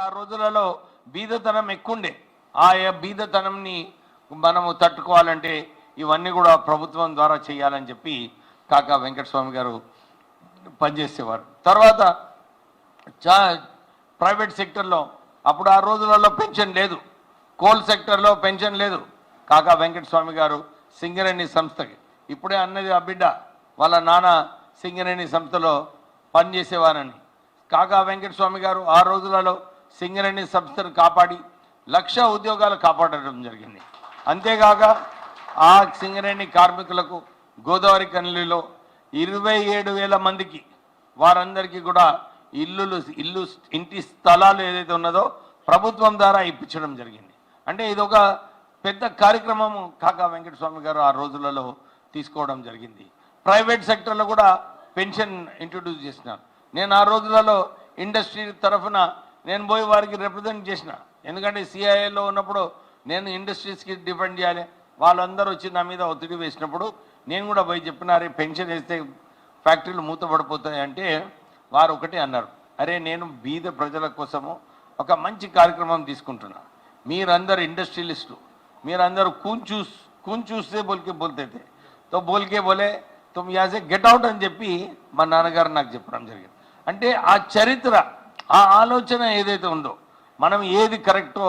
ఆ రోజులలో బీదతనం ఎక్కువండే. ఆ బీదతనంని మనము తట్టుకోవాలంటే ఇవన్నీ కూడా ప్రభుత్వం ద్వారా చేయాలని చెప్పి కాకా వెంకటస్వామి గారు పనిచేసేవారు. తర్వాత ప్రైవేట్ సెక్టర్లో అప్పుడు ఆ రోజులలో పెన్షన్ లేదు, కోల్ సెక్టర్లో పెన్షన్ లేదు. కాకా వెంకటస్వామి గారు సింగరేణి సంస్థకి, ఇప్పుడే అన్నది ఆ బిడ్డ వాళ్ళ నాన్న సింగరేణి సంస్థలో పనిచేసేవారని. కాకా వెంకటస్వామి గారు ఆ రోజులలో సింగరేణి సంస్థను కాపాడి 1,00,000 ఉద్యోగాలు కాపాడడం జరిగింది. అంతేకాక ఆ సింగరేణి కార్మికులకు గోదావరి కనిలో 27,000 మందికి వారందరికీ కూడా ఇంటి స్థలాలు ఏదైతే ఉన్నదో ప్రభుత్వం ద్వారా ఇప్పించడం జరిగింది. అంటే ఇది ఒక పెద్ద కార్యక్రమము కాకా వెంకటస్వామి గారు ఆ రోజులలో తీసుకోవడం జరిగింది. ప్రైవేట్ సెక్టర్లో కూడా పెన్షన్ ఇంట్రడ్యూస్ చేసినారు. నేను ఆ రోజులలో ఇండస్ట్రీ తరఫున నేను పోయి వారికి రిప్రజెంట్ చేసిన. ఎందుకంటే సిఐఏలో ఉన్నప్పుడు నేను ఇండస్ట్రీస్కి డిపెండ్ చేయాలి. వాళ్ళందరూ వచ్చి నా మీద ఒత్తిడి వేసినప్పుడు నేను కూడా పోయి చెప్పినారే పెన్షన్ వేస్తే ఫ్యాక్టరీలు మూతపడిపోతాయి అంటే వారు ఒకటే అన్నారు, అరే నేను బీద ప్రజల కోసము ఒక మంచి కార్యక్రమం తీసుకుంటున్నా, మీరందరూ ఇండస్ట్రియలిస్టు, మీరందరూ కూన్ చూస్తే బోల్తే తో బోల్కే బోలే తుమ్ యాసే గెట్ అవుట్ అని చెప్పి మా నాన్నగారు నాకు చెప్పడం జరిగింది. అంటే ఆ చరిత్ర, ఆ ఆలోచన ఏదైతే ఉందో మనం ఏది కరెక్టో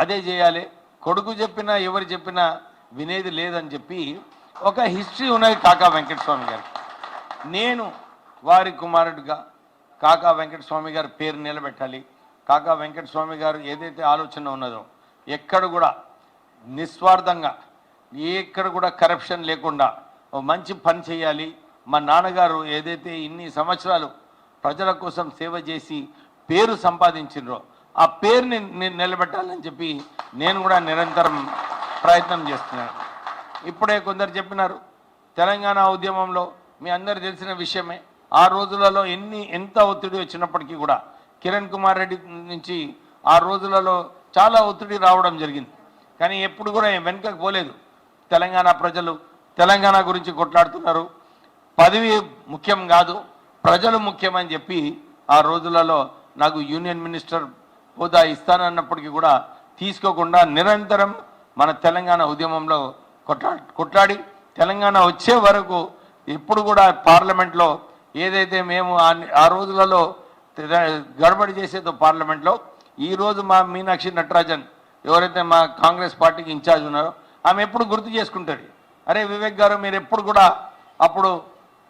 అదే చేయాలి, కొడుకు చెప్పినా ఎవరు చెప్పినా వినేది లేదని చెప్పి ఒక హిస్టరీ ఉన్నది కాకా వెంకటస్వామి గారికి. నేను వారి కుమారుడిగా కాకా వెంకటస్వామి గారి పేరు నిలబెట్టాలి. కాకా వెంకటస్వామి గారు ఏదైతే ఆలోచన ఉన్నదో ఎక్కడ కూడా నిస్వార్థంగా, ఎక్కడ కూడా కరప్షన్ లేకుండా మంచి పని చేయాలి. మా నాన్నగారు ఏదైతే ఇన్ని సంవత్సరాలు ప్రజల కోసం సేవ చేసి పేరు సంపాదించినరో ఆ పేరుని నిలబెట్టాలని చెప్పి నేను కూడా నిరంతరం ప్రయత్నం చేస్తున్నాను. ఇప్పుడే కొందరు చెప్పినారు తెలంగాణ ఉద్యమంలో, మీ అందరు తెలిసిన విషయమే, ఆ రోజులలో ఎంత ఒత్తిడి వచ్చినప్పటికీ కూడా కిరణ్ కుమార్ రెడ్డి నుంచి ఆ రోజులలో చాలా ఒత్తిడి రావడం జరిగింది. కానీ ఎప్పుడు కూడా వెనుకకు పోలేదు. తెలంగాణ ప్రజలు తెలంగాణ గురించి కొట్లాడుతున్నారు, పదవి ముఖ్యం కాదు ప్రజలు ముఖ్యమని చెప్పి ఆ రోజులలో నాకు యూనియన్ మినిస్టర్ హోదా ఇస్తానన్నప్పటికీ కూడా తీసుకోకుండా నిరంతరం మన తెలంగాణ ఉద్యమంలో కొట్లాడి తెలంగాణ వచ్చే వరకు ఇప్పుడు కూడా పార్లమెంట్లో ఏదైతే మేము ఆ రోజులలో గడబడి చేసేదో పార్లమెంట్లో, ఈరోజు మా మీనాక్షి నటరాజన్ ఎవరైతే మా కాంగ్రెస్ పార్టీకి ఇన్ఛార్జ్ ఉన్నారో ఆమె ఎప్పుడు గుర్తు చేసుకుంటుంది, అరే వివేక్ గారు మీరు ఎప్పుడు కూడా అప్పుడు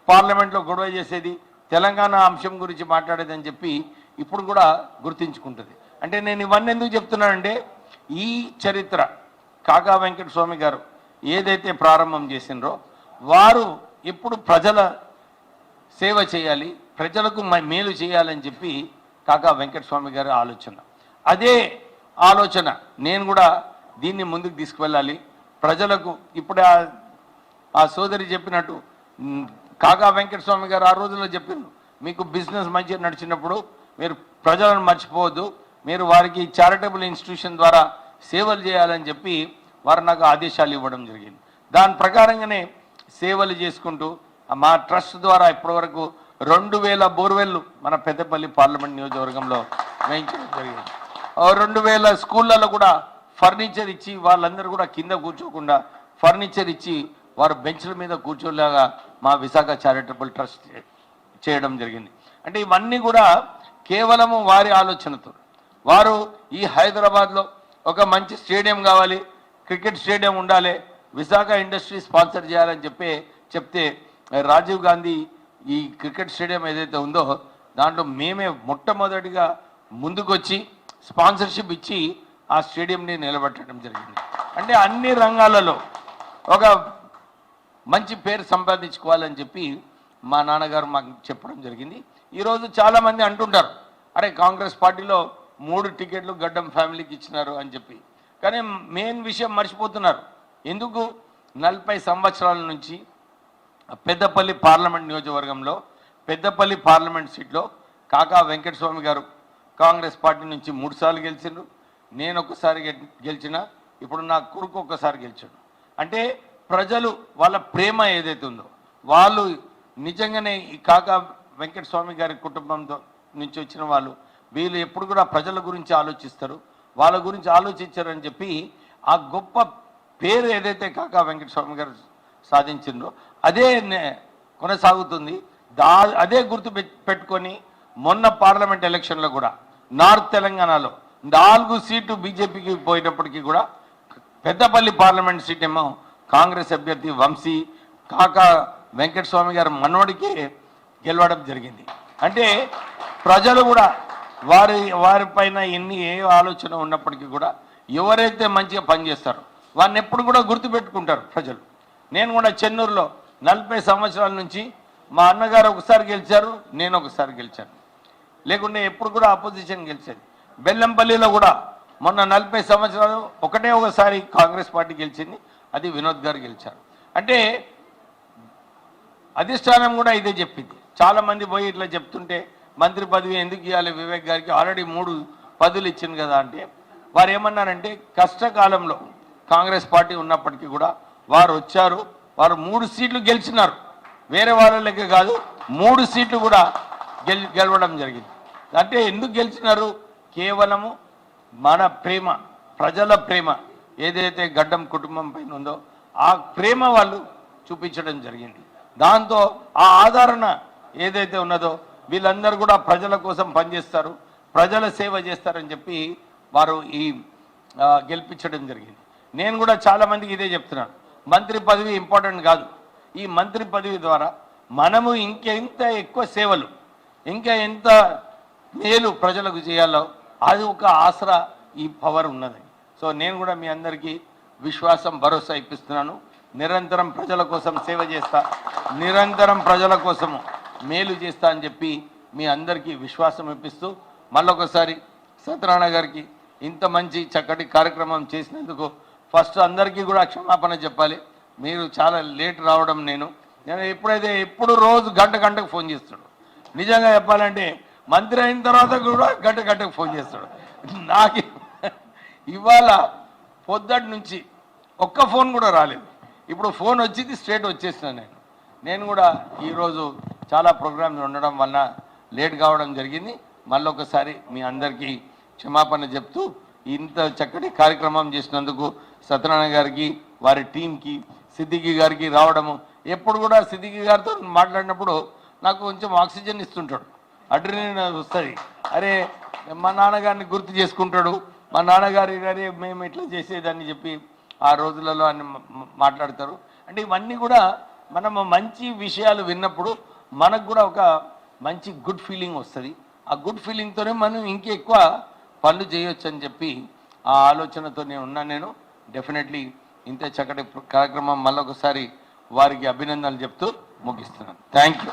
పార్లమెంట్లో గొడవ చేసేది తెలంగాణ అంశం గురించి మాట్లాడేది అని చెప్పి ఇప్పుడు కూడా గుర్తించుకుంటుంది. అంటే నేను ఇవన్నీ ఎందుకు చెప్తున్నానంటే ఈ చరిత్ర కాకా వెంకటస్వామి గారు ఏదైతే ప్రారంభం చేసినరో వారు ఎప్పుడు ప్రజల సేవ చేయాలి, ప్రజలకు మేలు చేయాలని చెప్పి కాకా వెంకటస్వామి గారి ఆలోచన. అదే ఆలోచన నేను కూడా దీన్ని ముందుకు తీసుకువెళ్ళాలి ప్రజలకు. ఇప్పుడు ఆ సోదరి చెప్పినట్టు కాకా వెంకటస్వామి గారు ఆ రోజుల్లో చెప్పిండ్రు, మీకు బిజినెస్ మంచిగా నడిచినప్పుడు మీరు ప్రజలను మర్చిపోవద్దు, మీరు వారికి చారిటబుల్ ఇన్స్టిట్యూషన్ ద్వారా సేవలు చేయాలని చెప్పి వారు నాకు ఆదేశాలు ఇవ్వడం జరిగింది. దాని ప్రకారంగానే సేవలు చేసుకుంటూ మా ట్రస్ట్ ద్వారా ఇప్పటివరకు 2,000 బోర్వెల్లు మన పెద్దపల్లి పార్లమెంట్ నియోజకవర్గంలో వేయించడం జరిగింది. 2,000 స్కూళ్ళలో కూడా ఫర్నిచర్ ఇచ్చి వాళ్ళందరూ కూడా కింద కూర్చోకుండా ఫర్నిచర్ ఇచ్చి వారు బెంచ్ల మీద కూర్చోలేగా మా విశాఖ చారిటబుల్ ట్రస్ట్ చేయడం జరిగింది. అంటే ఇవన్నీ కూడా కేవలము వారి ఆలోచనతో. వారు ఈ హైదరాబాద్లో ఒక మంచి స్టేడియం కావాలి, క్రికెట్ స్టేడియం ఉండాలి, విశాఖ ఇండస్ట్రీ స్పాన్సర్ చేయాలని చెప్తే రాజీవ్ గాంధీ ఈ క్రికెట్ స్టేడియం ఏదైతే ఉందో దాంట్లో మేమే మొట్టమొదటిగా ముందుకొచ్చి స్పాన్సర్షిప్ ఇచ్చి ఆ స్టేడియంని నిలబెట్టడం జరిగింది. అంటే అన్ని రంగాలలో ఒక మంచి పేరు సంపాదించుకోవాలని చెప్పి మా నాన్నగారు మాకు చెప్పడం జరిగింది. ఈరోజు చాలామంది అంటుంటారు, అరే కాంగ్రెస్ పార్టీలో 3 టికెట్లు గడ్డం ఫ్యామిలీకి ఇచ్చినారు అని చెప్పి. కానీ మెయిన్ విషయం మర్చిపోతున్నారు. ఎందుకు 40 సంవత్సరాల నుంచి పెద్దపల్లి పార్లమెంట్ నియోజకవర్గంలో పెద్దపల్లి పార్లమెంట్ సీట్లో కాకా వెంకటస్వామి గారు కాంగ్రెస్ పార్టీ నుంచి 3 సార్లు గెలిచిండ్రు, నేను ఒకసారి గెలిచిన, ఇప్పుడు నా కొడుకు ఒక్కసారి గెలిచాడు. అంటే ప్రజలు వాళ్ళ ప్రేమ ఏదైతే ఉందో వాళ్ళు నిజంగానే ఈ కాకా వెంకటస్వామి గారి కుటుంబంతో నుంచి వచ్చిన వాళ్ళు వీళ్ళు ఎప్పుడు కూడా ప్రజల గురించి ఆలోచిస్తారు, వాళ్ళ గురించి ఆలోచించారని చెప్పి ఆ గొప్ప పేరు ఏదైతే కాకా వెంకటస్వామి గారు సాధించిందో అదే కొనసాగుతుంది. అదే గుర్తు పెట్టుకొని మొన్న పార్లమెంట్ ఎలక్షన్లో కూడా నార్త్ తెలంగాణలో 4 సీట్లు బీజేపీకి పోయినప్పటికీ కూడా పెద్దపల్లి పార్లమెంట్ సీట్ ఏమో కాంగ్రెస్ అభ్యర్థి వంశీ కాకా వెంకటస్వామి గారు మనవడికి గెలవడం జరిగింది. అంటే ప్రజలు కూడా వారిపైన ఏ ఆలోచన ఉన్నప్పటికీ కూడా ఎవరైతే మంచిగా పనిచేస్తారో వారిని ఎప్పుడు కూడా గుర్తుపెట్టుకుంటారు ప్రజలు. నేను కూడా చెన్నూరులో 40 సంవత్సరాల నుంచి మా అన్నగారు ఒకసారి గెలిచారు, నేను ఒకసారి గెలిచాను, లేకుంటే ఎప్పుడు కూడా అపోజిషన్ గెలిచేది. బెల్లంపల్లిలో కూడా మొన్న 40 సంవత్సరాలు ఒకసారి కాంగ్రెస్ పార్టీ గెలిచింది, అది వినోద్ గారు గెలిచారు. అంటే అధిష్టానం కూడా ఇదే చెప్పింది. చాలామంది పోయి ఇట్లా చెప్తుంటే మంత్రి పదవి ఎందుకు ఇవ్వాలి వివేక్ గారికి, ఆల్రెడీ 3 పదవులు ఇచ్చింది కదా అంటే వారు ఏమన్నారంటే కష్టకాలంలో కాంగ్రెస్ పార్టీ ఉన్నప్పటికీ కూడా వారు వచ్చారు, వారు 3 సీట్లు గెలిచినారు, వేరే వాళ్ళ లెక్క కాదు, 3 సీట్లు కూడా గెలవడం జరిగింది. అంటే ఎందుకు గెలిచినారు? కేవలము మన ప్రేమ, ప్రజల ప్రేమ ఏదైతే గడ్డం కుటుంబం పైన ఉందో ఆ ప్రేమ వాళ్ళు చూపించడం జరిగింది. దాంతో ఆ ఆదరణ ఏదైతే ఉన్నదో వీళ్ళందరూ కూడా ప్రజల కోసం పనిచేస్తారు, ప్రజల సేవ చేస్తారని చెప్పి వారు ఈ గెలిపించడం జరిగింది. నేను కూడా చాలామందికి ఇదే చెప్తున్నాను, మంత్రి పదవి ఇంపార్టెంట్ కాదు. ఈ మంత్రి పదవి ద్వారా మనము ఇంకెంత ఎక్కువ సేవలు, ఇంకా ఎంత మేలు ప్రజలకు చేయాలో అది ఒక ఆసరా ఈ పవర్ ఉన్నది. సో నేను కూడా మీ అందరికీ విశ్వాసం, భరోసా ఇప్పిస్తున్నాను. నిరంతరం ప్రజల కోసం సేవ చేస్తా, నిరంతరం ప్రజల కోసము మేలు చేస్తా అని చెప్పి మీ అందరికీ విశ్వాసం ఇప్పిస్తూ మళ్ళొకసారి సత్యనారాయణ గారికి ఇంత మంచి చక్కటి కార్యక్రమం చేసినందుకు ఫస్ట్ అందరికీ కూడా క్షమాపణ చెప్పాలి. మీరు చాలా లేట్ రావడం, నేను ఎప్పుడు రోజు గంటకు ఫోన్ చేస్తాడు. నిజంగా చెప్పాలంటే మంత్రి అయిన తర్వాత కూడా గంటకు ఫోన్ చేస్తాడు. నాకు ఇవాళ పొద్దుటి నుంచి ఒక్క ఫోన్ కూడా రాలేదు. ఇప్పుడు ఫోన్ వచ్చింది, స్ట్రేట్ వచ్చేసిన నేను కూడా ఈరోజు చాలా ప్రోగ్రామ్స్ ఉండడం వల్ల లేట్ కావడం జరిగింది. మళ్ళొకసారి మీ అందరికీ క్షమాపణ చెప్తూ ఇంత చక్కటి కార్యక్రమం చేసినందుకు సత్యనారాయణ గారికి, వారి టీంకి, సిద్దికి గారికి రావడము, ఎప్పుడు కూడా సిద్దికి గారితో మాట్లాడినప్పుడు నాకు కొంచెం ఆక్సిజన్ ఇస్తుంటాడు, అడ్రినలిన్ వస్తుంది. అరే మా నాన్నగారిని గుర్తు చేసుకుంటాడు, మా నాన్నగారి గారి మేము ఇట్లా చేసేదని చెప్పి ఆ రోజులలో అని మాట్లాడతారు. అంటే ఇవన్నీ కూడా మనం మంచి విషయాలు విన్నప్పుడు మనకు కూడా ఒక మంచి గుడ్ ఫీలింగ్ వస్తుంది. ఆ గుడ్ ఫీలింగ్తోనే మనం ఇంకెక్కువ పనులు చేయొచ్చు అని చెప్పి ఆ ఆలోచనతో నేను డెఫినెట్లీ ఇంత చక్కటి కార్యక్రమం మళ్ళొకసారి వారికి అభినందనలు చెప్తూ ముగిస్తున్నాను. Thank you.